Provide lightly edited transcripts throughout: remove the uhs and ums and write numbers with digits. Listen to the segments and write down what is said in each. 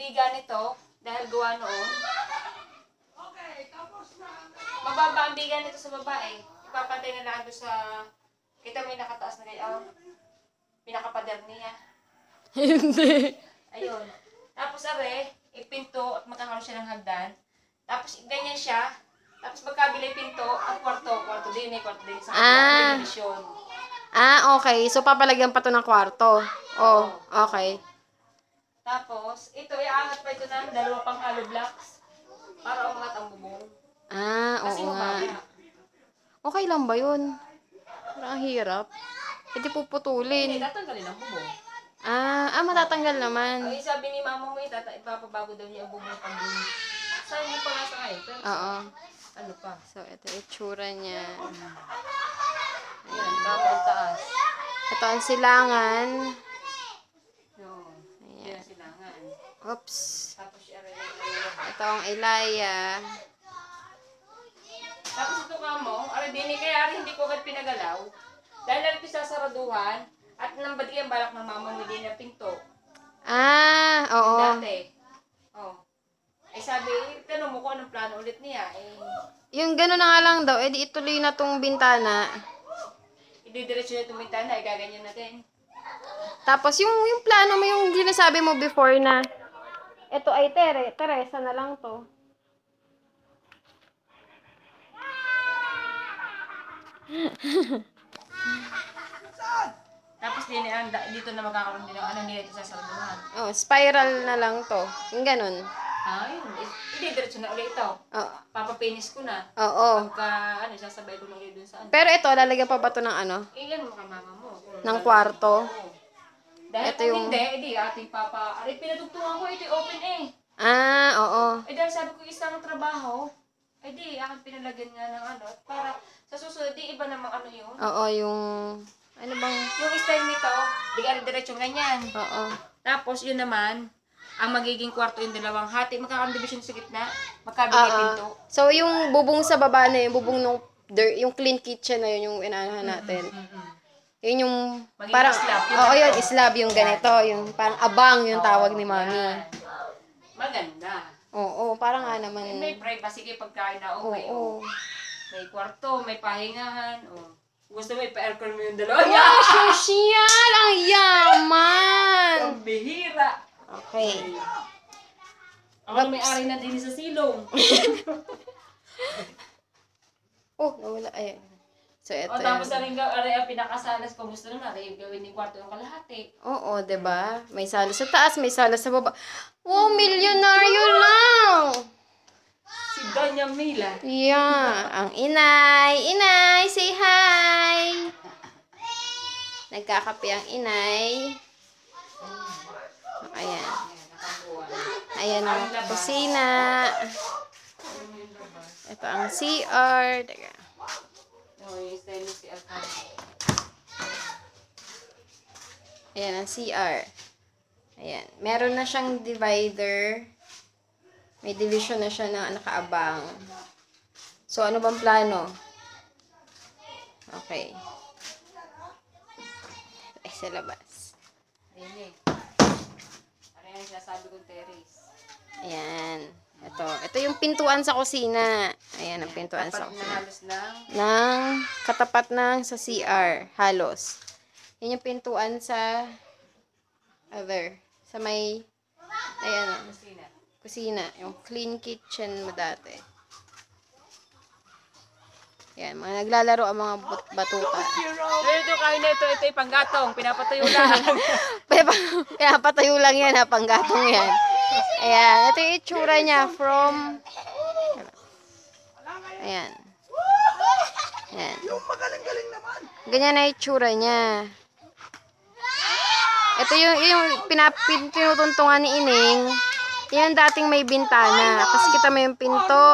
biga nito, dahil gawa noon. Mababa ang biga nito sa babae. Ipapantay na lang doon sa... Kita mo yung nakataas na gaya. Pinakapader niya. Hindi. Ayun. Tapos are, ipinto at magkakaroon siya ng hagdan. Tapos ganyan siya. Tapos magkabila yung pinto, ang kwarto din, kwarto din sa Ah. division. Ah, okay. So, papalagyan pa to ng kwarto. Oh, okay. Tapos, ito, iaangat pa ito ng 2 pang hollow blocks para umangat ang bubong. Ah, Kasi oo nga. mababa. Okay lang ba yun? Parang ang hirap. Hindi Hindi, puputulin. tatanggalin ang bubong. Matatanggal naman. Ay, sabi ni mama mo, ipapabago daw niya ang bubong pang bubong. Sa hindi pa nga sa ngayon, pero Oo. ano pa. So, ito yung itsura niya. Ayan, kapag taas. Ito ang silangan. No, yan ang silangan. Oops. Tapos siya rin. Ito ang ilaya. Tapos ito ka mo, aradini kaya hindi ko agad pinagalaw. Dahil narin sasaraduhan at nambad ang balak ng mama mo din na pinto. Oo. Dati. Oh. Eh sabi, tanong mo kung anong plano ulit niya. Yung gano'n na nga lang daw, di ituloy na tong bintana. Ididiretso na itong bintana, gaganyan natin. Tapos yung plano mo, yung sinasabi mo before na, ito ay Teresa na lang to. Tapos dito na magkakaroon din ng ano nila ito sa saraduhan. Oh, spiral na lang to. Yung ganun. Ay, ididiretso na ulit ito. Oo. Papapinis ko na. Oo. Pagka, sasabay ko na ulit dun sa ano. Pero ito, lalagyan pa ba to ng ano? Iyan mo ka mama mo. Ng kwarto? Dahil Ito kung yung- hindi, ating papa, pinatugtungan ko, ito open Oo. dahil sabi ko isang trabaho, aking pinalagyan nga ng ano, para sa susunod, iba namang ano yun. Oo, yung, ano bang, Yung style nito, diretso ganyan. oo. Tapos yun naman, ang magiging kwarto yung dalawang hati, magkakang-division sa gitna, magkabigay pinto. So, yung bubong sa baba na yun, bubong nung, yung clean kitchen na yun, yung inaanahan natin. Yun yung, Magiging parang, slab, yung oo, yun, ganito. slab yung ganito, yung parang abang yung tawag ni mami. Yan. Maganda. Oo, parang nga naman. May privacy kayo pagkain na okay. Oo. May kwarto, may pahingahan. Gusto mo ipa-aircon mo yung dalawa. Wow, social! Ang yaman! Ang bihira. Okay. Ako na may-ari na din sa silong. Oh, nawala. Ayan. So, ito Tapos yan. ang pinakasalas ko, gusto na rin gawin ni kwarto yung kalahati. Oo, diba? May sala sa taas, may sala sa baba. Wow, milyonaryo lang! Si Doña Mila. Yeah, ang inay. Inay, say hi! Nagkakape ang inay. Ayan. Ayan ang kusina. Ito ang CR. Teka. Yung style si Alcantara. Ayan ang CR. Ayan. Meron na siyang divider. May division na siya na nakaabang. So, ano bang plano? Okay. Ay, sa labas. Ayan Ano yung sinasabi kong terrace? Ayan. Ito yung pintuan sa kusina. Ayan ang pintuan sa Tapat na kusina. halos lang. Katapat ng sa CR. Halos. Yan yung pintuan sa sa may kusina. Yung clean kitchen mo dati. Yan, mga naglalaro ang mga batuta. Ito kain na ito yung panggatong. Pinapatayo lang. Pinapatayo lang yan ha, panggatong yan. Ayan, ito yung itsura niya from... Ayan. Ayan. Ganyan na itsura niya. Ito yung tinutuntungan ni Ining. Yan dating may bintana. Kasi kita mo yung pinto.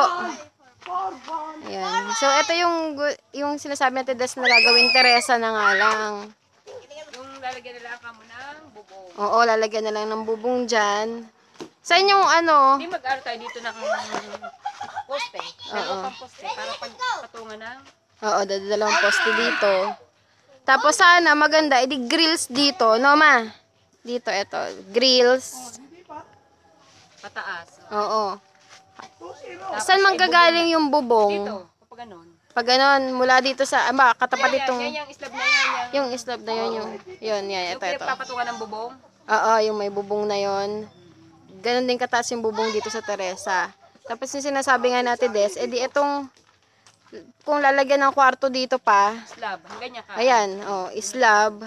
Ayan. So, ito yung sinasabi natin das na gagawin Teresa na nga lang. Yung lalagyan nila ka mo ng bubong. Oo, lalagyan na lang ng bubong dyan. Sa inyong ano? Hindi mag-aro tayo dito ng poste. Dalawang poste para pagpatungan ng... Oo, dalawang poste dito. Tapos sana maganda, edi grills dito, no ma? Dito, ito, grills. Pataas. Oo. Tapos Saan may manggagaling yung bubong. bubong? Dito, kapag ganun. Pag ganon, mula dito sa, katapat Yan, itong, yan, yung slab na yan. yung slab na yun, yan, Yung ito. pinagpapatungan ng bubong. Oo, yung may bubong na yon. Ganon din kataas yung bubong dito sa Teresa. Tapos yung sinasabi nga natin, Des, edi itong, kung lalagyan ng kwarto dito pa, Slab, ganyan ka. ayan, slab.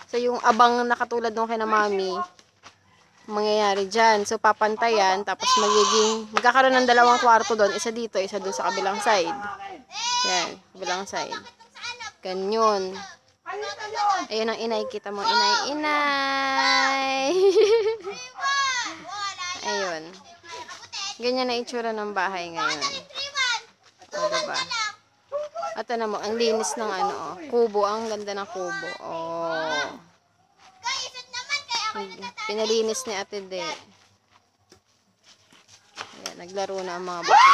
So yung abang na katulad nung kina mami, mangyayari dyan. So papantayan, tapos magkakaroon ng dalawang kwarto doon, isa dito, isa doon sa kabilang side. Yan, kabilang side. Ganyan. Ayun ang inay, kita mo, inay. Ayun. Ganyan na itsura ng bahay ngayon. O, diba? At ano mo, ang linis ng kubo. Ang ganda ng kubo. Oh. Pinalinis ni Ate De. Ayan, naglaro na ang mga bata.